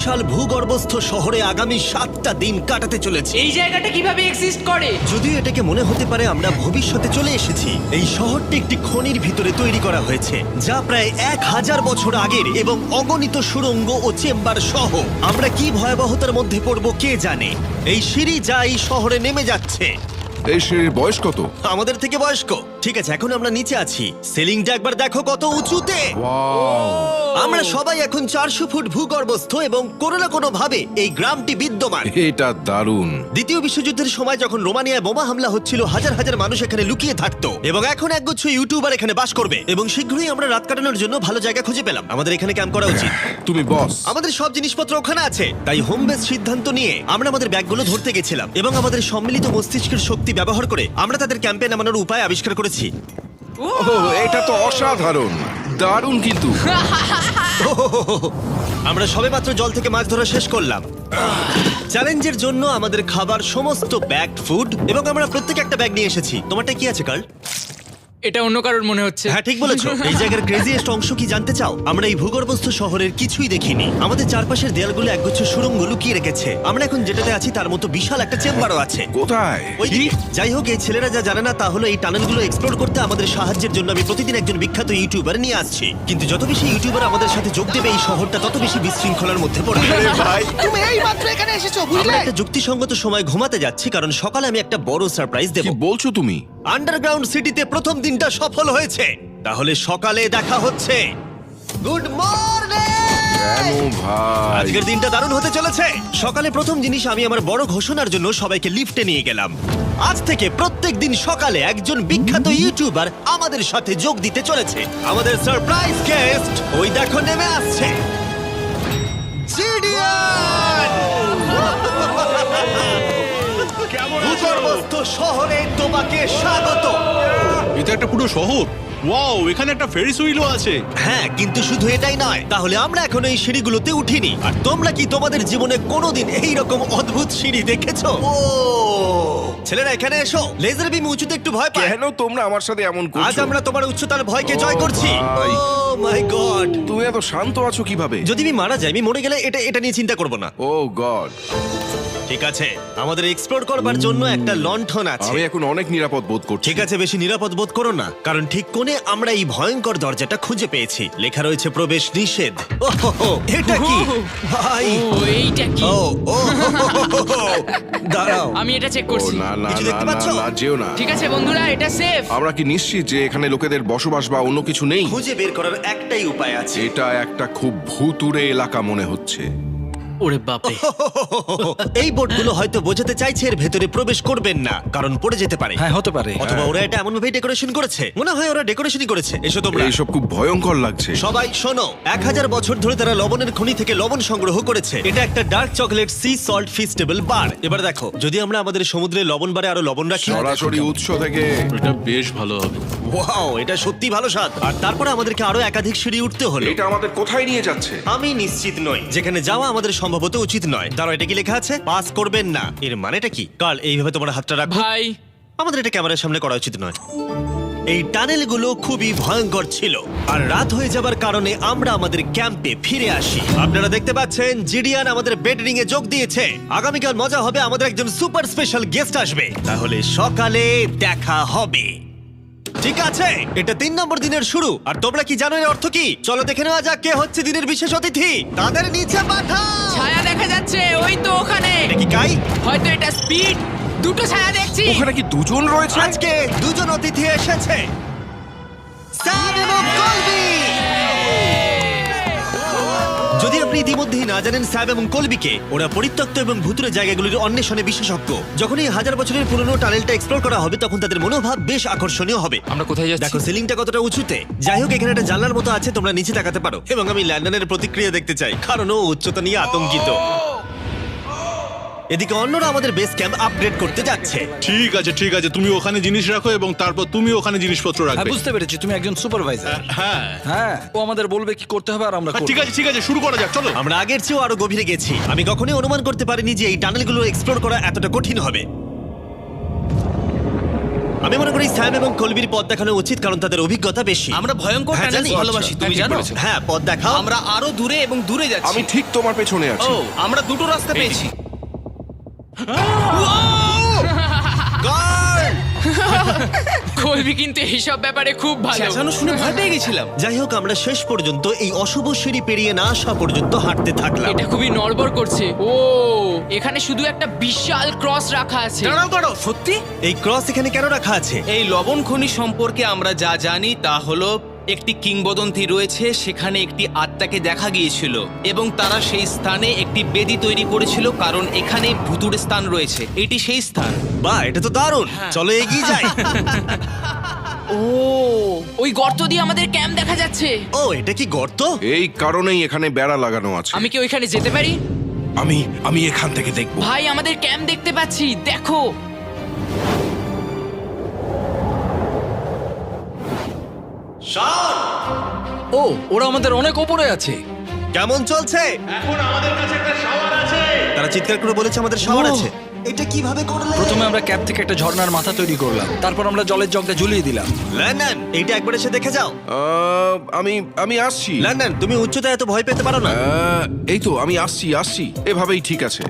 বিশাল ভূগর্ভস্থ শহরে আগামী 7টা দিন কাটাতে চলেছে। এই জায়গাটা কিভাবে এক্সিস্ট করে? যদিও এটাকে মনে হতে পারে আমরা ভবিষ্যতে চলে এসেছি, এই শহরটি একটি খনির ভিতরে তৈরি করা হয়েছে যা প্রায় 1000 বছর আগের এবং অগণিত সুড়ঙ্গ ও চেম্বার সহ। আমরা কি ভয়াবহতার মধ্যে পড়ব কে জানে। এই সিঁড়ি যা এই শহরে নেমে যাচ্ছে এই সিঁড়ির বয়স কত? আমাদের থেকে বয়স্ক। ঠিক আছে, এখন আমরা নিচে আছি। সিলিংটা একবার দেখো কত উঁচুতে। আমরা সবাই এখন 400 ফুট ভূগর্ভস্থ এবং কোনো না কোনো ভাবে এই গ্রামটি বিদ্যমান। এটা দারুণ। দ্বিতীয় বিশ্বযুদ্ধের সময় যখন রোমানিয়ায় বোমা হামলা হচ্ছিল, হাজার হাজার মানুষ এখানে লুকিয়ে থাকতো এবং এখন একগুচ্ছ ইউটিউবার এখানে বাস করবে। এবং শীঘ্রই আমরা রাত কাটানোর জন্য ভালো জায়গা খুঁজে পেলাম। আমাদের এখানে ক্যাম্প করা উচিত। তুমি বস। আমাদের সব জিনিসপত্র ওখানে আছে, তাই হোম বেস সিদ্ধান্ত নিয়ে আমরা আমাদের ব্যাগগুলো ধরতে গেছিলাম এবং আমাদের সম্মিলিত মস্তিষ্কের শক্তি ব্যবহার করে আমরা তাদের ক্যাম্পে নামানোর উপায় আবিষ্কার করেছি। ওহ, এটা তো অসাধারণ, দারুণ। কিন্তু আমরা সবেমাত্র জল থেকে মাছ ধরা শেষ করলাম। চ্যালেঞ্জের জন্য আমাদের খাবার সমস্ত ব্যাগড ফুড এবং আমরা প্রত্যেকে একটা ব্যাগ নিয়ে এসেছি। তোমারটা কি আছে কার্ল? এটা অন্য কারোর মনে হচ্ছে। হ্যাঁ, ঠিক বলেছো। এই জায়গার ক্রেজিয়েস্ট অংশ কি জানতে চাও? আমরা এই ভূগর্ভস্থ শহরের কিছুই দেখিনি। আমাদের চারপাশের দেয়ালগুলো একগুচ্ছ সুড়ঙ্গ লুকিয়ে রেখেছে। আমরা এখন যেটাতে আছি তার মতো বিশাল একটা চেম্বারও আছে কোথায়? ওইদিকে। যাই হোক, এই ছেলেরা যা জানে না তা হলো এই টানেলগুলো এক্সপ্লোর করতে আমাদের সাহায্যের জন্য আমি প্রতিদিন একজন বিখ্যাত ইউটিউবার নিয়ে আসছি। কিন্তু যত বেশি ইউটিউবার আমাদের সাথে যোগ দেবে এই শহরটা তত বেশি বিশৃঙ্খলার মধ্যে পড়বে। ভাই, তুমি এই মাত্র এখানে এসেছো, আমরা বুঝলে? একটা যুক্তিসঙ্গত সময় ঘুমাতে যাচ্ছি কারণ সকালে আমি একটা বড় সারপ্রাইজ দেব। কি বলছো তুমি? আন্ডারগ্রাউন্ড সিটিতে প্রথম দিনটা সফল হয়েছে। তাহলে সকালে দেখা হচ্ছে। Good morning! কেন ভাই? আজকের দিনটা দারুণ হতে চলেছে। সকালে প্রথম জিনিস, আমি আমার বড় ঘোষণার জন্য সবাইকে লিফটে নিয়ে গেলাম। আজ থেকে প্রত্যেক দিন সকালে একজন বিখ্যাত ইউটিউবার আমাদের সাথে যোগ দিতে চলেছে। আমাদের সারপ্রাইজ গেস্ট ওই দেখো নেমে আসছে, জিডিয়ান! ভূগর্ভস্থ শহরে তোমাকে স্বাগত। এটা একটা পুরো শহর। ওয়াও, এখানে একটা ফেরিস হুইলও আছে। হ্যাঁ, কিন্তু শুধু এটাই নয়। তাহলে আমরা এখন এই সিঁড়িগুলোতে উঠিনি। আর তোমরা কি তোমাদের জীবনে কোনোদিন এই রকম অদ্ভুত সিঁড়ি দেখেছো? ও ছেলেরা, এখানে এসো। লেজার বিম উঁচুতে একটু ভয় পায়। কেন তোমরা আমার সাথে এমন আজ করছো? আমরা তোমার উচ্চতার ভয়কে জয় ও করছি। ভাই। ও মাই গড! তুমি এত শান্ত আছো কিভাবে? যদি আমি মারা যাই, আমি মরে গেলে এটা নিয়ে চিন্তা করব না। ও গড, ঠিক আছে, আমাদের এক্সপ্লোর করবার জন্য একটা লণ্ঠন আছে। আমি এখন অনেক নিরাপদ বোধ করছি। ঠিক আছে, বেশি নিরাপদ বোধ করো না, কারণ ঠিক কোণে আমরা এই ভয়ঙ্কর দরজাটা খুঁজে পেয়েছি। লেখা রয়েছে প্রবেশ নিষেধ। ওহো, এটা কি ভাই? ও এইটা কি? ও ও দাঁড়াও, আমি এটা চেক ও করছি। না না কিছু না দেখতে না পাচ্ছো? না, যেও না। ঠিক আছে বন্ধুরা, এটা সেফ। আমরা কি নিশ্চিত যে এখানে লোকেদের বসবাস বা অন্য কিছু নেই? খুঁজে বের করার একটাই উপায় আছে। এটা একটা খুব ভুতুড়ে এলাকা মনে হচ্ছে। ওরে বাপরে। এই বোর্ডগুলো হয়তো বোঝাতে চাইছে এর ভেতরে প্রবেশ করবেন না, কারণ পড়ে যেতে পারে। হ্যাঁ, হতে পারে। অথবা ওরা এটা এমন ভাবে ডেকোরেশন করেছে, মনে হয় ওরা ডেকোরেশনই করেছে। এসো তোমরা। এইসব খুব ভয়ঙ্কর লাগছে। সবাই শোনো, 1000 বছর ধরে তারা লবণের খনি থেকে লবণ সংগ্রহ করেছে। এটা একটা dark chocolate sea salt Feastable bar. এবার দেখো, যদি আমরা আমাদের সমুদ্রে লবণ বারে আরো লবণ রাখি। সরাসরি উৎস থেকে। এটা বেশ ভালো হবে। ওয়াও, এটা সত্যি ভালো স্বাদ। আর তারপরে আমাদেরকে আরো একাধিক সিঁড়ি উঠতে হলো। এটা আমাদের কোথায় নিয়ে যাচ্ছে? আমি নিশ্চিত নই। যেখানে যাওয়া আমাদের সম্ভবত উচিত নয়। দাঁড়াও, এটা কি লেখা আছে? পাস করবেন না। এর মানেটা কি? কাল এইভাবে তোমার হাতটা রাখো। ভাই, আমাদের এটা ক্যামেরার সামনে করা উচিত নয়। এই টানেলগুলো খুবই ভয়ঙ্কর ছিল, আর রাত হয়ে যাবার কারণে আমরা আমাদের ক্যাম্পে ফিরে আসি। আপনারা দেখতে পাচ্ছেন জিডিয়ান আমাদের বেডরিং এ যোগ দিয়েছে। আগামীকাল মজা হবে, আমাদের একজন সুপার স্পেশাল গেস্ট আসবে। তাহলে সকালে দেখা হবে। ঠিক আছে, এটা 3 নম্বর দিনের শুরু। আর তোমরা কি জানো এর অর্থ কি? চলো দেখে নেওয়া যাক কে হচ্ছে দিনের বিশেষ অতিথি। তাদের নিচে পাঠাও। ছায়া দেখা যাচ্ছে ওই তো ওখানে। এটা কি কাই? হয়তো এটা স্পিড। দুটো ছায়া দেখছি। ওখানে কি দুজন রয়েছে? আজকে দুজন অতিথি এসেছে, স্যাম এবং কলবি। যদি আপনি ইতিমধ্যেই না জানেন স্যাম এবং কলবিকে, ওরা পরিত্যক্ত এবং ভুতুরে জায়গাগুলির অন্বেষণে বিশেষজ্ঞ। যখন এই 1000 বছরের পুরনো টানেলটা এক্সপ্লোর করা হবে, তখন তাদের মনোভাব বেশ আকর্ষণীয় হবে। আমরা কোথায় যাচ্ছি? দেখো সিলিংটা কতটা উঁচুতে। যাই হোক, এখানে একটা জানলার মতো আছে, তোমরা নিচে তাকাতে পারো। এবং আমি ল্যান্ডনের প্রতিক্রিয়া দেখতে চাই, কারণ ও উচ্চতা নিয়ে আতঙ্কিত। এদিকে অন্যরা আমাদের বেস ক্যাম্প আপগ্রেড করতে যাচ্ছে। ঠিক আছে ঠিক আছে, তুমি ওখানে জিনিস রাখো এবং তারপর তুমি ওখানে জিনিসপত্র হ্যাঁ, রাখবে। বুঝতে পেরেছি, তুমি একজন সুপারভাইজার। হ্যাঁ হ্যাঁ, ও আমাদের বলবে কি করতে হবে আর আমরা করব। ঠিক আছে, শুরু করা যাক, চলো। আমরা আগের চেয়েও আরো গভীরে গেছি। আমি কখনোই অনুমান করতে পারিনি যে এই টানেলগুলো এক্সপ্লোর করা এতটা কঠিন হবে। আমি মনে করি স্যাম এবং কলবির পথ দেখানো উচিত, কারণ তাদের অভিজ্ঞতা বেশি। আমরা ভয়ঙ্কর হ্যাঁ, টানেল জানি। ভালোবাসি, তুমি জানো? হ্যাঁ, পথ দেখাও। আমরা আরো দূরে এবং দূরে যাচ্ছি। আমি ঠিক তোমার পেছনে আছি। ও, আমরা দুটো রাস্তা পেয়েছি। Guard! কলবি কিন্তু এইসব ব্যাপারে খুব ভালো। চেঁচানো শুনে ভয় পেয়ে গেছিলাম। যাই হোক, আমরা শেষ পর্যন্ত এই অশুভ সিঁড়ি পেরিয়ে না আসা পর্যন্ত হাঁটতে থাকলাম। এটা খুবই নড়বড় করছে। ও, এখানে শুধু একটা বিশাল ক্রস রাখা আছে। দাঁড়াও, সত্যি? এই ক্রস এখানে কেন রাখা আছে? এই লবণ খনি সম্পর্কে আমরা যা জানি তা হলো একটি কিংবদন্তি রয়েছে, সেখানে একটি আত্মাকে দেখা গিয়েছিল এবং তারা সেই স্থানে একটি বেদি তৈরি করেছিল, কারণ এখানে ভুতুড়ে স্থান রয়েছে। এটি সেই স্থান। বাহ, এটা তো দারুণ। চলো এগিয়ে যাই। ও, ওই গর্ত দিয়ে আমাদের ক্যাম্প দেখা যাচ্ছে। ও, এটা কি গর্ত? এই কারণেই এখানে বেড়া লাগানো আছে। আমি কি ওইখানে যেতে পারি? আমি এখান থেকে দেখব। ভাই, আমাদের ক্যাম্প দেখতে পাচ্ছি, দেখো। ও, ওরা আমাদের অনেক ওপরে আছে। কেমন চলছে? তারা চিৎকার করে বলেছে আমাদের শাওয়ার আছে। এটা কিভাবে করলে? প্রথমে আমরা ক্যাপ থেকে একটা ঝর্ণার মাথা তৈরি করলাম, তারপর আমরা জলের জগটা ঝুলিয়ে দিলাম। লন্ডন, এইটা একবার এসে দেখে যাও। আমি আসছি। লন্ডন, তুমি উচ্চতায় এত ভয় পেতে পারো না। এই তো আমি আসছি। এভাবেই ঠিক আছে।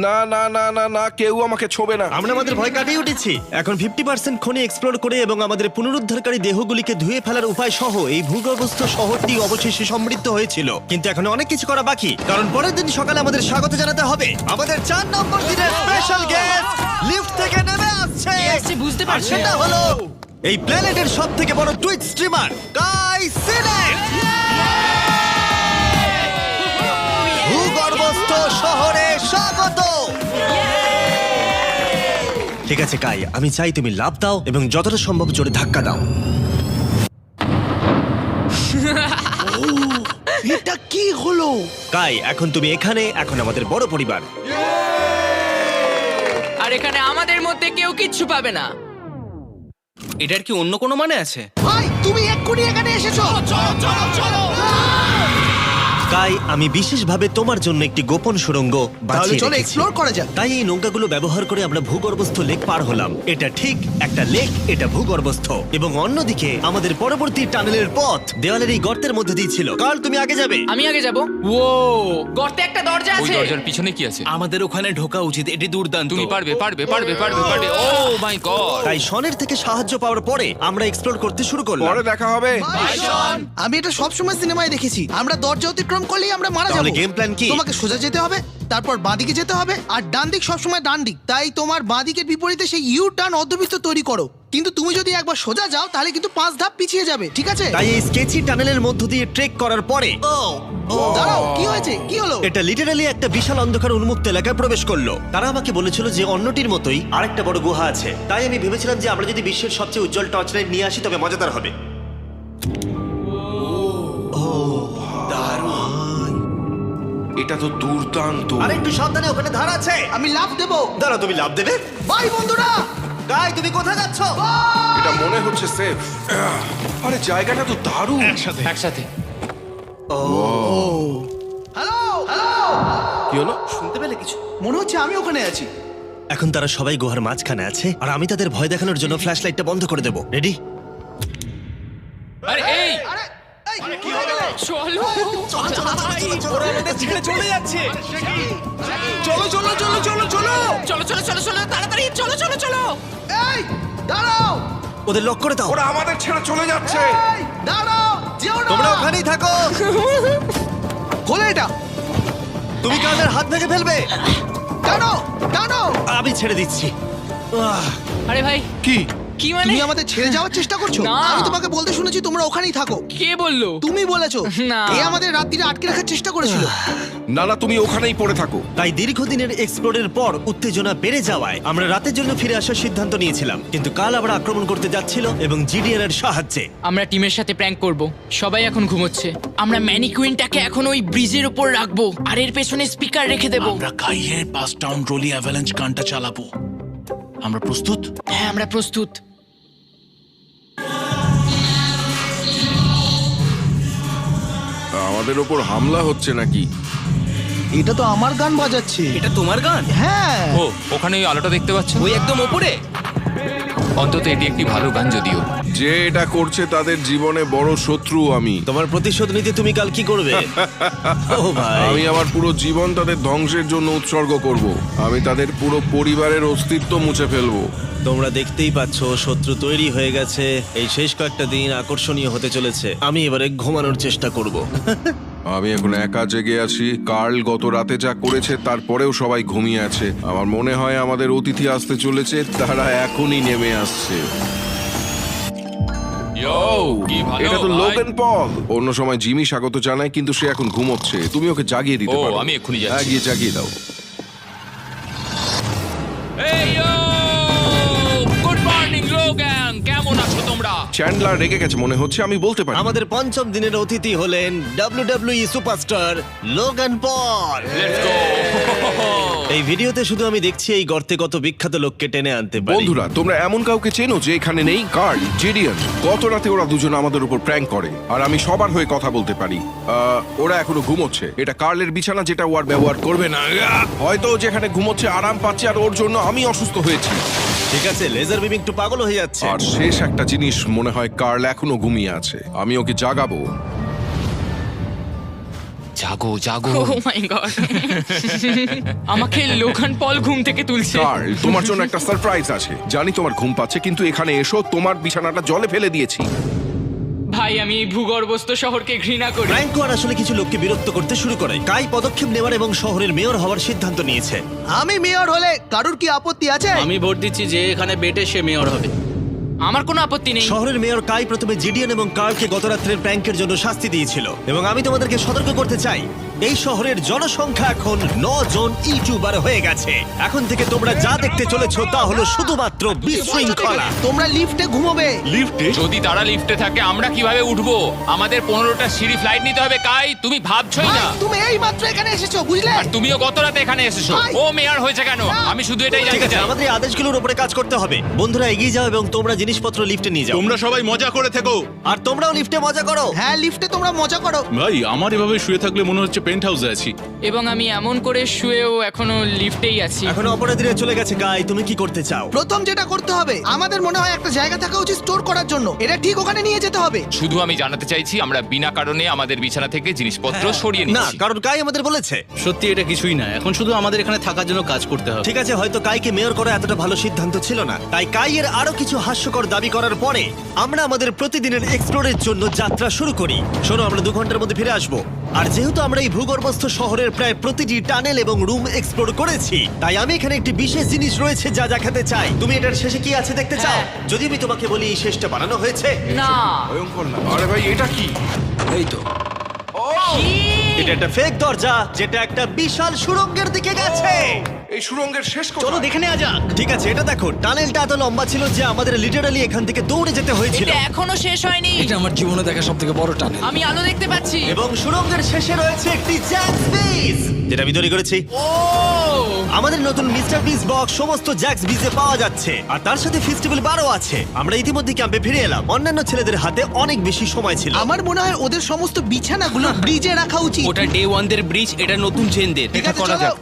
না না না না না, কেউ আমাকে ছোবে না। আমরা আমাদের ভয় কাটিয়ে উঠেছি। এখন 50% খনি এক্সপ্লোর করে এবং আমাদের পুনরুদ্ধারকারী দেহগুলিকে ধুয়ে ফেলার উপায় সহ এই ভূগর্ভস্থ শহরটি অবশেষে সমৃদ্ধ হয়েছিল। কিন্তু এখন অনেক কিছু করা বাকি, কারণ পরের দিন সকালে আমাদের স্বাগত জানাতে হবে আমাদের 4 নম্বর দিনের স্পেশাল গেস্ট লিফট থেকে নেমে আসছে। কে আসছে বুঝতে আর পারছি সেটা না। হলো এই প্ল্যানেটের সবথেকে বড় টুইট স্ট্রিমার কাই সিনেট। ভূগর্ভস্থ শহরে স্বাগত। ঠিক আছে কাই, আমি চাই তুমি লাফ দাও এবং যতটা সম্ভব জোরে ধাক্কা দাও। এটা কি হলো? কাই, এখন তুমি এখানে, এখন আমাদের বড় পরিবার। আর এখানে আমাদের মধ্যে কেউ কিচ্ছু পাবে না। এটার কি অন্য কোনো মানে আছে? ভাই, তুমি এক্ষুনি এখানে এসেছো। কাই, আমি বিশেষভাবে তোমার জন্য একটি গোপন সুড়ঙ্গ বাছিয়ে রেখেছি। এক্সপ্লোর করা যাক। তাই এই নৌকাগুলো ব্যবহার করে আমরা ভূগর্ভস্থ লেক পার হলাম। এটা ঠিক একটা লেক, এটা ভূগর্ভস্থ। এবং অন্যদিকে আমাদের পরবর্তী টানেলের পথ দেওয়ালের এই গর্তের মধ্যে দিয়ে ছিল। কাল, তুমি আগে যাবে। আমি আগে যাব। ও, গর্তে একটা দরজা ওই আছে। দরজার পিছনে কি আছে? আমাদের ওখানে ঢোকা উচিত, এটি দুর্দান্ত। তুমি পারবে। ও মাই গড! তাই শনের থেকে সাহায্য পাওয়ার পরে আমরা এক্সপ্লোর করতে শুরু করলাম। পরে দেখা হবে। আমি এটা সবসময় সিনেমায় দেখেছি, আমরা দরজা অতিক্রম করলেই আমরা মারা তাহলে যাবো। গেম প্ল্যান কি? তোমাকে সোজা যেতে হবে, তারপর বাঁদিকে যেতে হবে, আর ডান দিক সবসময় ডান দিক। তাই তোমার বাঁদিকের বিপরীতে সেই ইউ টার্ন অর্ধবৃত্ত তৈরি করো। কিন্তু তুমি যদি একবার সোজা যাও তাহলে কিন্তু 5 ধাপ পিছিয়ে যাবে, ঠিক আছে? তাই এই স্কেচি টানেলের মধ্য দিয়ে ট্রেক করার পরে দাঁড়াও, কি হয়েছে? কি হলো? এটা লিটারালি একটা বিশাল অন্ধকার উন্মুক্ত এলাকায় প্রবেশ করলো। তারা আমাকে বলেছিল যে অন্যটির মতোই আরেকটা বড় গুহা আছে। তাই আমি ভেবেছিলাম যে আমরা যদি বিশ্বের সবচেয়ে উজ্জ্বল টর্চ লাইট নিয়ে আসি তবে মজাদার হবে। এটা তো দুর্দান্ত। আর একটু সাবধানে, ওখানে ধার আছে। আমি লাফ দেবো। দাঁড়াও, তুমি লাভ দেবে? বাই বন্ধুরা। গাই, তুমি কোথায় যাচ্ছ? এটা মনে হচ্ছে সেফ। আরে জায়গাটা তো দারুণ। একসাথে। হ্যালো হ্যালো, কি হলো? শুনতে পেলে কিছু? মনে হচ্ছে আমি ওখানে আছি। এখন তারা সবাই গুহার মাঝখানে আছে, আর আমি তাদের ভয় দেখানোর জন্য ফ্ল্যাশ লাইটটা বন্ধ করে দেবো। রেডি? আরে এই আরে এই, কি চলো। ওরা আমাদের ছেড়ে চলে যাচ্ছে। চলো, তাড়াতাড়ি চলো। এই, দাঁড়াও। ওদের লক করে দাও। ওরা আমাদের ছেড়ে চলে যাচ্ছে। এই, দাঁড়াও, যেও না। তোমরা ওখানেই থাকো। খোলো এটা। তুমি কানের হাত ভেঙে ফেলবে। টানো টানো। আমি ছেড়ে দিচ্ছি। আরে ভাই, কি? কি মানে? তুমি আমাদের ছেড়ে যাওয়ার চেষ্টা করছো? না। আমি তোমাকে বলতে শুনেছি তোমরা ওখানেই থাকো। কে বললো? তুমি বলেছো। না। এ আমাদের রাত্রিরে আটকে রাখার চেষ্টা করেছিল। না না, তুমি ওখানেই পড়ে থাকো। তাই দীর্ঘদিনের এক্সপ্লোরের পর উত্তেজনা বেড়ে যাওয়ায় আমরা রাতের জন্য ফিরে আসার সিদ্ধান্ত নিয়েছিলাম। কিন্তু কাল আবার আক্রমণ করতে যাচ্ছিল এবং জিডিএন এর সাহায্যে। আমরা টিমের সাথে প্র্যাঙ্ক করব। সবাই এখন ঘুমোচ্ছে। আমরা ম্যানিকুইনটাকে এখন ওই ব্রিজের উপর রাখবো আর এর পেছনে স্পিকার রেখে দেব। আমরা কাইয়ের পাস টাউন রোলি অ্যাভালাঞ্চ গানটা চালাবো। আমরা প্রস্তুত? হ্যাঁ, আমরা প্রস্তুত। আমাদের ওপর হামলা হচ্ছে নাকি? এটা তো আমার গান বাজাচ্ছে। এটা তোমার গান? হ্যাঁ। ও, ওখানে ওই আলোটা দেখতে পাচ্ছ? ওই একদম ওপরে? অন্তত এটি একটি ভালো গান যদিও। যে এটা করছে তাদের জীবনে বড় শত্রু আমি। তোমার প্রতিশোধ নিতে তুমি কাল কি করবে? ও ভাই, আমি আমার পুরো জীবন তাদের ধ্বংসের জন্য উৎসর্গ করব। আমি তাদের পুরো পরিবারের অস্তিত্ব মুছে ফেলবো। তোমরা দেখতেই পাচ্ছ শত্রু তৈরি হয়ে গেছে। এই শেষ কয়েকটা দিন আকর্ষণীয় হতে চলেছে। আমি এবারে ঘুমানোর চেষ্টা করব। আমি এখন একা জেগে আছি। কার্ল গত রাতে যা করেছে তারপরেও সবাই ঘুমিয়ে আছে। আমার মনে হয় আমাদের অতিথি আসতে চলেছে, তারা এখনই নেমে আসছে। কি ভালো এটা তো ভাই। Logan Paul. অন্য সময় জিমি স্বাগত জানায়, কিন্তু সে এখন ঘুমোচ্ছে। তুমি ওকে জাগিয়ে দিতে ও, পারো। আমি এক্ষুনি যাচ্ছি। হ্যাঁ, গিয়ে জাগিয়ে দাও। এই গুড মর্নিং লোগান, কেমন আছো তোমরা? চ্যান্ডলার রেগে গেছে মনে হচ্ছে, আমি বলতে পারি। আমাদের পঞ্চম দিনের অতিথি হলেন WWE superstar Logan Paul. Let's go. এই ভিডিওতে শুধু আমি দেখছি এই গর্তে কত বিখ্যাত লোককে টেনে আনতে পারি। বন্ধুরা, তোমরা এমন কাউকে চেনো যে এখানে নেই? কার্ল, জিডিয়ান। গত রাতে ওরা দুজন আমাদের উপর প্র্যাঙ্ক করে, আর আমি সবার হয়ে কথা বলতে পারি। ওরা এখনো ঘুমোচ্ছে। এটা কার্লের বিছানা, যেটা ও আর ব্যবহার করবে না। হয়তো ও যেখানে ঘুমোচ্ছে আরাম পাচ্ছে, আর ওর জন্য আমি অসুস্থ হয়েছি। ঠিক আছে, লেজার বিম একটু পাগল হয়ে যাচ্ছে। আর শেষ একটা জিনিস, মনে হয় কার্ল এখনো ঘুমিয়ে আছে। আমি ওকে জাগাবো। জাগো জাগো। ও মাই গড, আমাকে লোগান পল ঘুম থেকে তুলছে। কার্ল, তোমার জন্য একটা সারপ্রাইজ আছে। জানি তোমার ঘুম পাচ্ছে, কিন্তু এখানে এসো, তোমার বিছানাটা জলে ফেলে দিয়েছি। ভাই, আমি এই ভূগর্ভস্থ শহরকে ঘৃণা করি। ফ্র্যাঙ্কো আর আসলে কিছু লোককে বিরক্ত করতে শুরু করে। কাই পদক্ষেপ নেওয়ার এবং শহরের মেয়র হওয়ার সিদ্ধান্ত নিয়েছে। আমি মেয়র হলে কারুর কি আপত্তি আছে? আমি ভোট দিচ্ছি যে এখানে বেটে সে মেয়র হবে। আমার কোনো আপত্তি নেই। শহরের মেয়র কাই প্রথমে জিডিয়ান এবং কার্লকে গত রাত্রের প্র্যাঙ্কের জন্য শাস্তি দিয়েছিল, এবং আমি তোমাদেরকে সতর্ক করতে চাই, এই শহরের জনসংখ্যা এখন 9 জন ইউটিউবার হয়ে গেছে। এখন থেকে তোমরা যা দেখতে চলেছো তা হলো শুধুমাত্র বিশৃঙ্খলা। তোমরা লিফটে ঘুমোবে। যদি তারা লিফটে থাকে আমরা কিভাবে উঠবো? আমাদের 15টা সিঁড়ি ফ্লাইট নিতে হবে। কাই, তুমি ভাবছোই ভাই, না। তুমি এই মাত্র এখানে এসেছো, বুঝলে? আর তুমিও গত রাতে এখানে এসেছো। ভাই। ও মেয়র হয়েছে কেন? আমি শুধু এটাই ঠিক জানতে আছে, চাই। আমাদের এই আদেশগুলোর উপরে কাজ করতে হবে। বন্ধুরা, এগিয়ে যাও এবং তোমরা জিনিসপত্র লিফটে নিয়ে যাও। তোমরা সবাই মজা করে থেকো। আর তোমরাও লিফটে মজা করো। হ্যাঁ, লিফটে তোমরা মজা করো। ভাই, আমার এভাবে শুয়ে থাকলে মনে হচ্ছে পেন্ট হাউসে আছি। এবং আমি এমন করে শুয়েও এখনো লিফটেই আছি। এখন অপরাধীরা চলে গেছে। কাই, তুমি কি করতে চাও? প্রথম যেটা করতে হবে, আমাদের মনে হয় একটা জায়গা থাকা উচিত স্টোর করার জন্য। এটা ঠিক ওখানে নিয়ে যেতে হবে। শুধু আমি জানাতে চাইছি আমরা বিনা কারণে আমাদের বিছানা থেকে জিনিসপত্র সরিয়ে না, নিচ্ছি। কারণ কাই আমাদের বলেছে। সত্যি এটা কিছুই না, এখন শুধু আমাদের এখানে থাকার জন্য কাজ করতে হবে। ঠিক আছে, হয়তো কাইকে মেয়র করা এতটা ভালো সিদ্ধান্ত ছিল না। তাই কাইয়ের আরো কিছু হাস্যকর দাবি করার পরে আমরা আমাদের প্রতিদিনের এক্সপ্লোরের জন্য যাত্রা শুরু করি। শোনো, আমরা 2 ঘন্টার মধ্যে ফিরে আসবো। আর যেহেতু আমরা এই ভূগর্ভস্থ শহরের প্রায় প্রতিটি টানেল এবং রুম এক্সপ্লোর করেছি, তাই আমি এখানে একটি বিশেষ জিনিস রয়েছে যা দেখাতে চাই। তুমি এটার শেষে কি আছে দেখতে চাও? হ্যাঁ। যদি আমি তোমাকে বলি এই শেষটা বানানো হয়েছে। না, ভয়ঙ্কর না? আরে ভাই, এটা কি? এই তো এটা একটা ফেক দরজা, যেটা একটা বিশাল সুড়ঙ্গের দিকে গেছে। এই সুড়ঙ্গের শেষ চলো কোথায়? দেখে নেওয়া যাক। ঠিক আছে, এটা দেখো, টানেলটা এত লম্বা ছিল যে আমাদের লিটারালি এখান থেকে দৌড়ে যেতে হয়েছিল। এটা এখনো শেষ হয়নি। এটা আমার জীবনে দেখা সব থেকে বড় টানেল। আমি আলো দেখতে পাচ্ছি। এবং সুড়ঙ্গের শেষে রয়েছে একটি জ্যাক্স বিজ, যেটা আমি তৈরি করেছি। ও, আমাদের নতুন মিস্টার বিস বক্স সমস্ত জ্যাক্স বিজে পাওয়া যাচ্ছে, আর তার সাথে ফেস্টিভ্যাল বারও আছে। আমরা ইতিমধ্যে ক্যাম্পে ফিরে এলাম। অন্যান্য ছেলেদের হাতে অনেক বেশি সময় ছিল। আমার মনে হয় ওদের সমস্ত বিছানাগুলো ব্রিজে রাখা উচিত। ওটা ডে 1 দের ব্রিজ, এটা নতুন চেনদের। ঠিক এটা আছে, করা চলো। যাক।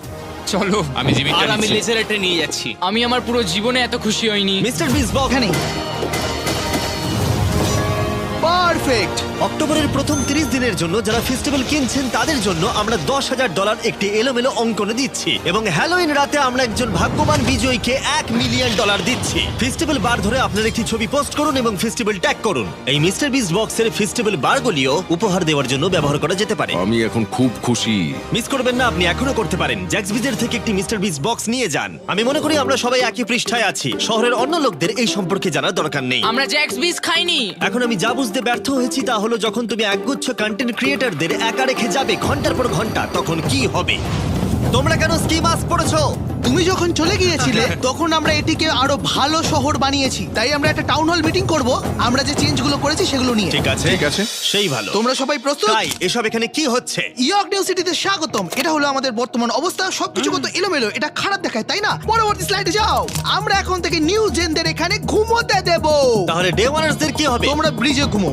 চলো, আমি আর জিমিটা আমি নিচ্ছি। লেজারটা নিয়ে যাচ্ছি। আমি আমার পুরো জীবনে এত খুশি হইনি। মিস্টার বিস বক্স ওখানে পারফেক্ট। অক্টোবরের প্রথম 30 দিনের জন্য যারা ফেস্টিভ্যাল কিনছেন তাদের জন্য আমরা $10,000 একটি এলোমেলো অঙ্কনে দিচ্ছি, এবং হ্যালোইন রাতে আমরা একজন ভাগ্যবান বিজয়ীকে $1 মিলিয়ন দিচ্ছি। ফেস্টিভ্যাল বার ধরে আপনার একটি ছবি পোস্ট করুন এবং ফেস্টিভ্যাল ট্যাগ করুন। এই মিস্টার বিস বক্সের ফেস্টিভ্যাল বারগুলিও উপহার দেওয়ার জন্য ব্যবহার করা যেতে পারে। আমি এখন খুব খুশি। মিস করবেন না, আপনি এখনো করতে পারেন। জ্যাক্স বিজের থেকে একটি মিস্টার বিস বক্স নিয়ে যান। আমি মনে করি আমরা সবাই একই পৃষ্ঠায় আছি। শহরের অন্য লোকদের এই সম্পর্কে জানার দরকার নেই। আমরা জ্যাক্স বিস খাইনি। এখন আমি যা বুঝতে ব্যর্থ হয়েছি তা হলো, যখন তুমি একগুচ্ছ কন্টেন্ট ক্রিয়েটরদের একা রেখে যাবে ঘন্টার পর ঘন্টা, তখন কি হবে? তোমরা কেন স্কি মাস্ক পরেছো? তুমি যখন চলে গিয়েছিলে তখন আমরা এটিকে আরো ভালো শহর বানিয়েছি। তাই আমরা একটা টাউন হল মিটিং করব, আমরা যে চেঞ্জগুলো করেছি সেগুলো নিয়ে। ঠিক আছে, ঠিক আছে। সেই ভালো। তোমরা সবাই প্রস্তুত? তাই এসব এখানে কি হচ্ছে? ইয়র্ক নিউ সিটিতে স্বাগতম। এটা হলো আমাদের বর্তমান অবস্থা। সবকিছু কত এলোমেলো, এটা খারাপ দেখায়, তাই না? পরবর্তী স্লাইডে যাও। আমরা এখন থেকে নিউ জেনদের এখানে ঘুমোতে দেব। তাহলে ডে ওয়ানার্সদের কি হবে? তোমরা ব্রিজে ঘুমো।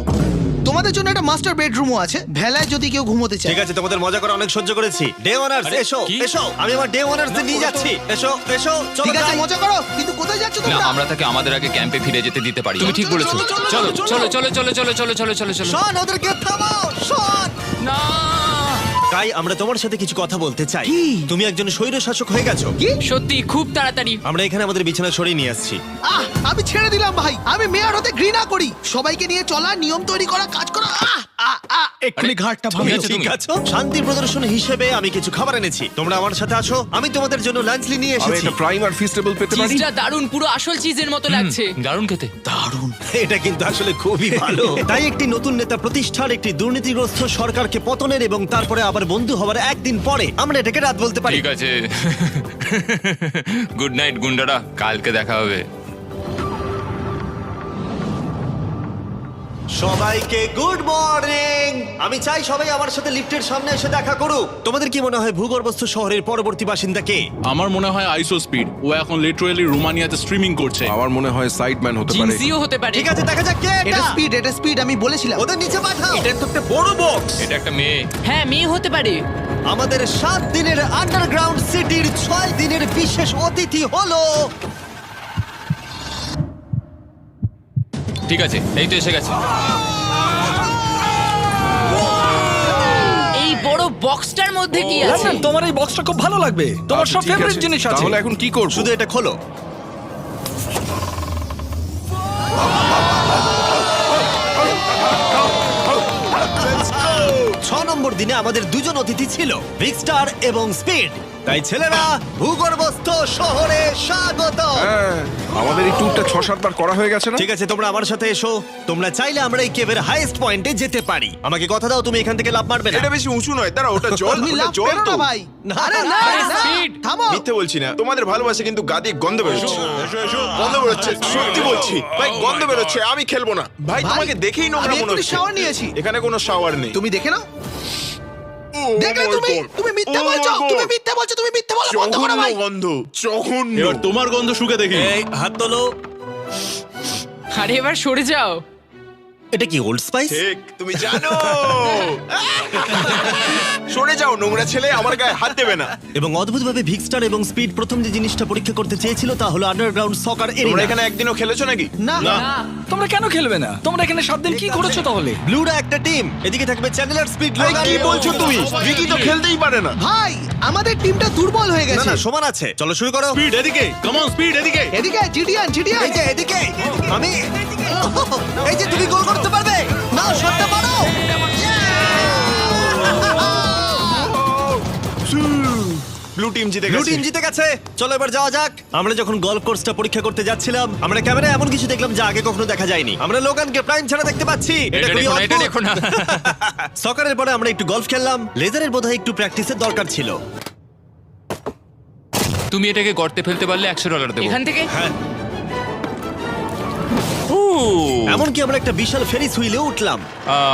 তোমাদের জন্য একটা মাস্টার বেডরুমও আছে ভেলায় যদি কেউ ঘুমোতে চায়। ঠিক আছে, তোমাদের মজা করে অনেক সহ্য করেছি। ডে ওয়ানার্স এসো কি? এসো, আমি আমার ডে ওয়ানার্স নিয়ে যাচ্ছি। এসো এসো, চলো ঠিক আছে, যাই। মজা করো, কিন্তু কোথায় যাচ্ছ না তোমরা? আমরা তাকে আমাদের আগে ক্যাম্পে ফিরে যেতে দিতে পারি তুমি ঠিক বলেছো চলো, চলো, চলো চলো, চলো চলো চলো চলো চলো চলো চলো চলো শন, ওদেরকে থামাও, শন। না তাই আমরা তোমার সাথে কিছু কথা বলতে চাই। কি? তুমি একজন স্বৈর শাসক হয়ে গেছো। সত্যি খুব তাড়াতাড়ি। আমরা এখানে আমাদের বিছানা সরিয়ে নিয়ে আসছি। আমি ছেড়ে দিলাম ভাই, আমি মেয়র হতে ঘৃণা করি। সবাইকে নিয়ে চলা, নিয়ম তৈরি করা, কাজ করা। এক্ষুনি ঘাটটা তুমি ভাঙো। ঠিক আছো? শান্তি প্রদর্শন হিসেবে আমি কিছু খাবার এনেছি, তোমরা আমার সাথে আসো। আমি তোমাদের জন্য লাঞ্চ নিয়ে আমি এসেছি। একটা প্রাইম আর ফিস্টেবল পেতে পারি? চিজটা দারুণ, পুরো আসল চিজের মতো লাগছে। দারুণ খেতে এটা কিন্তু আসলে খুবই ভালো। তাই একটি নতুন নেতা প্রতিষ্ঠার, একটি দুর্নীতিগ্রস্ত সরকারকে পতনের এবং তারপরে আবার বন্ধু হওয়ার একদিন পরে আমরা এটাকে রাত বলতে পারি। ঠিক আছে গুড নাইট গুন্ডারা কালকে দেখা হবে সবাইকে গুড মর্নিং। আমি চাই সবাই আমার সাথে লিফটের সামনে এসে দেখা করুক। তোমাদের কি মনে হয় ভূগর্ভস্থ শহরের পরবর্তী বাসিন্দা কে? আমার মনে হয় আইসো স্পিড ও এখন লিটারালি রোমানিয়াতে স্ট্রিমিং করছে আমার মনে হয় সাইডম্যান হতে পারে। জিনসিও হতে পারে। ঠিক আছে, দেখা যাক কে এটা এটা। স্পিড, এটা স্পিড, আমি বলেছিলাম। ওদের নিচে পাঠাও। এটা তো একটা বড় বক্স। এটা একটা মেয়ে হ্যাঁ, মেয়ে হতে পারে। আমাদের 7 দিনের আন্ডারগ্রাউন্ড সিটির 6 দিনের বিশেষ অতিথি হলো ঠিক আছে এই তো এসে গেছে এই বড় বক্সটার মধ্যে কি আছে? লন্ডন, তোমার এই বক্সটা খুব ভালো লাগবে, তোমার আচ্ছা, সব ঠিক ফেভারিট আছে। জিনিস আছে। তাহলে এখন কি করব? শুধু এটা খোলো। ছ নম্বর দিনে আমাদের দুজন অতিথি ছিল, বিগ স্টার এবং স্পিড। তাই ছেলেরা, ভূগর্ভস্থ শহরে স্বাগত। হ্যাঁ, আমাদের এই ট্যুরটা 6-7 বার করা হয়ে গেছে না? ঠিক আছে, তোমরা আমার সাথে এসো। তোমরা চাইলে আমরা এই কেভের হাইয়েস্ট পয়েন্টে যেতে পারি। আমাকে কথা দাও তুমি এখান থেকে লাফ মারবে না। এটা বেশি উঁচু নয়, দাঁড়া, ওটা জল, তুমি ওটা লাভ জল পেরো তো। না ভাই। না, আরে না, না, আরে না, speed। থামো। মিথ্যে বলছি না, তোমাদের ভালোবাসে কিন্তু গা দিয়ে গন্ধ বেরোচ্ছে। গন্ধ বেরোচ্ছে, সত্যি বলছি ভাই, গন্ধ বেরোচ্ছে। আমি খেলবো না ভাই, ভাই, তোমাকে দেখেই নোংরা আমি মনে এক্ষুনি হচ্ছে। shower নিয়েছি। এখানে কোনো শাওয়ার নেই। তুমি দেখে নাও। Oh দেখলে my তুমি, God! তুমি মিথ্যে Oh my বলছো, God! তুমি মিথ্যে বলছো, তুমি মিথ্যে বলো, বন্ধ করো জঘন্য ভাই। গন্ধ, জঘন্য। এবার তোমার গন্ধ শুকে দেখি। এই হাত তোলো। আরে এবার সরে যাও। এটা কি ওল্ড স্পাইস? ঠিক, তুমি জানো। সরে যাও নোংরা ছেলে, আমার গায়ে হাত দেবে না। এবং অদ্ভুতভাবে ভিক্সটার এবং স্পিড প্রথম যে জিনিসটা পরীক্ষা করতে চেয়েছিল তা হলো আন্ডারগ্রাউন্ড সকার তোমরা এরিয়া। এখানে একদিনও খেলেছো নাকি? না, তোমরা কেন খেলবে না? তোমরা এখানে 7 দিন কি করেছো তাহলে? ব্লুরা একটা টিম, এদিকে থাকবে চ্যানেলার, স্পিড, ভাই, কি বলছো তুমি? ভিকি তো খেলতেই পারে না। ভাই, আমাদের টিমটা দুর্বল হয়ে না গেছে। না, সমান আছে। চলো শুরু করো। স্পিড এদিকে, কাম অন স্পিড এদিকে। এদিকে জিডিয়ান, জিডিয়ান। এই যে এদিকে, আমি এই যে তুমি গোল করতে পারবে না, শটটা মারো। ব্লু টিম জিতে ব্লু গেছে। টিম জিতে গেছে। চলো এবার যাওয়া যাক। আমরা যখন গলফ কোর্সটা পরীক্ষা করতে যাচ্ছিলাম, আমরা ক্যামেরায় এমন কিছু দেখলাম যা আগে কখনো দেখা যায়নি। আমরা লোগানকে প্রাইম ছাড়া দেখতে পাচ্ছি। এটা খুবই দেখো না, এটা অদ্ভুত। দেখো না। সকারের পরে আমরা একটু গলফ খেললাম। লেজারের বোধহয় একটু প্র্যাকটিসের দরকার ছিল। তুমি এটাকে গর্তে ফেলতে পারলে $100 দেবো এখান থেকে হ্যাঁ, এমনকি আমরা একটা বিশাল ফেরিস হুইলে উঠলাম।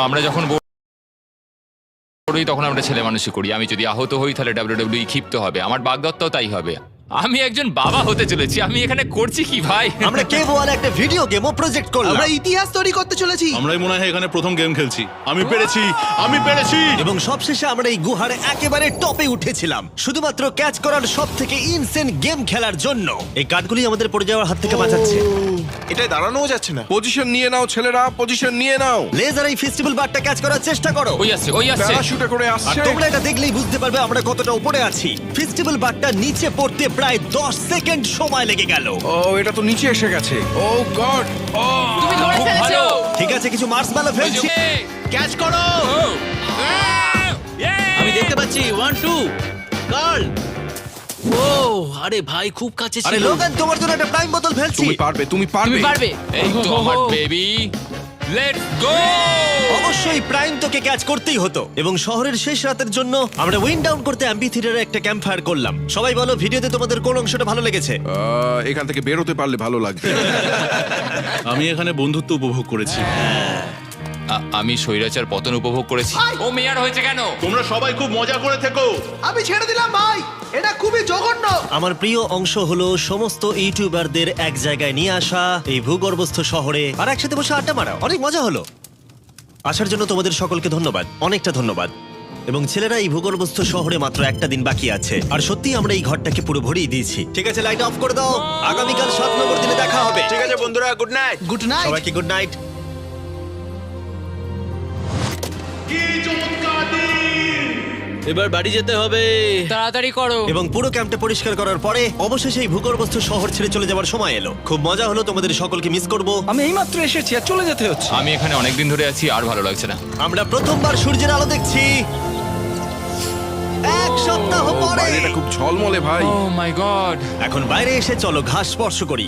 আমরা যখন করি তখন আমরা ছেলে মানুষই করি আমি যদি আহত হই তাহলে WWE ক্ষিপ্ত হবে আমার বাগদত্তাও তাই হবে আমি একজন বাবা হতে চলেছি আমি এখানে করছি কি ভাই আমরা কেভ ওয়ালে একটা ভিডিও গেমও প্রজেক্ট করলাম আমরা ইতিহাস তৈরি করতে চলেছি। আমরাই মনে হয় এখানে প্রথম গেম খেলছি। আমি পেরেছি, আমি পেরেছি। এবং সবশেষে আমরা এই গুহার একেবারে টপে উঠেছিলাম শুধুমাত্র ক্যাচ করার সব থেকে ইনসেন গেম খেলার জন্য। এই কাঠগুলি আমাদের পড়ে যাওয়ার হাত থেকে বাঁচাচ্ছে। এটাই দাঁড়ানোও যাচ্ছে না। পজিশন নিয়ে নাও ছেলেরা, পজিশন নিয়ে নাও। লেজার এই ফেস্টিভ্যাল বারটা ক্যাচ করার চেষ্টা করো। ওই আসছে প্যারাশুটে করে আর আসছে। তোমরা এটা দেখলেই বুঝতে পারবে আমরা কতটা উপরে আছি। ফেস্টিভ্যাল বারটা নিচে পড়তে প্রায় 10 সেকেন্ড সময় লেগে গেল। ও, এটা তো নিচে এসে গেছে। ও গড। তুমি ধরে খুব ফেলেছো। ভালো। ঠিক আছে, কিছু মার্সম্যালো ফেলছি। ক্যাচ করো। আমি দেখতে পাচ্ছি 1 2 গার্ল। ও আরে ভাই খুব কাছে আরে ছিল। লোগান, তোমার জন্য একটা প্রাইম বোতল ফেলছি। তুমি পারবে, তুমি পারবে। তুমি পারবে। এই তো আমার বেবি লেটস গো অবশ্যই প্রাইম তোকে ক্যাচ করতেই হতো। এবং শহরের শেষ রাতের জন্য আমরা উইন্ড ডাউন করতে অ্যাম্পি থিয়েটারে একটা ক্যাম্প ফায়ার করলাম। সবাই বলো ভিডিওতে তোমাদের কোন অংশটা ভালো লেগেছে? এখান থেকে বেরোতে পারলে ভালো লাগবে। আমি এখানে বন্ধুত্ব উপভোগ করেছি। আমি স্বৈরাচার পতন উপভোগ করেছি ও মেয়ার হয়েছে কেন তোমরা সবাই খুব মজা করে থেকো। আমি ছেড়ে দিলাম ভাই, এটা খুবই জঘন্য। আমার প্রিয় অংশ হলো সমস্ত ইউটিউবারদের এক জায়গায় নিয়ে আসা এই ভূগর্ভস্থ শহরে আর একসাথে বসে আড্ডা মারা। অনেক মজা হলো। আসার জন্য তোমাদের সকলকে ধন্যবাদ, অনেকটা ধন্যবাদ। এবং ছেলেরা, এই ভূগর্ভস্থ শহরে মাত্র একটা দিন বাকি আছে, আর সত্যি আমরা এই ঘরটাকে পুরো ভরিয়ে দিয়েছি। ঠিক আছে, লাইট অফ করে দাও। আগামীকাল 7 নম্বর দিনে দেখা হবে। ঠিক আছে বন্ধুরা, গুড নাইট। Good night. সবাইকে গুড নাইট। এবার বাড়ি যেতে হবে। তাড়াতাড়ি করো। এবং পুরো ক্যাম্পটা পরিষ্কার করার পরে অবশেষে এই ভূগর্ভস্থ শহর ছেড়ে চলে যাওয়ার সময় এলো। খুব মজা হলো, তোমাদের সকলকে মিস করব। আমি এইমাত্র এসেছি আর চলে যেতে হচ্ছে। আমি এখানে অনেকদিন ধরে আছি, আর ভালো লাগছে না। আমরা প্রথমবার সূর্যের আলো দেখছি 1 সপ্তাহ পরে। বাইরেটা খুব ঝলমলে ভাই। ও মাই গড। এখন বাইরে এসে চলো ঘাস স্পর্শ করি।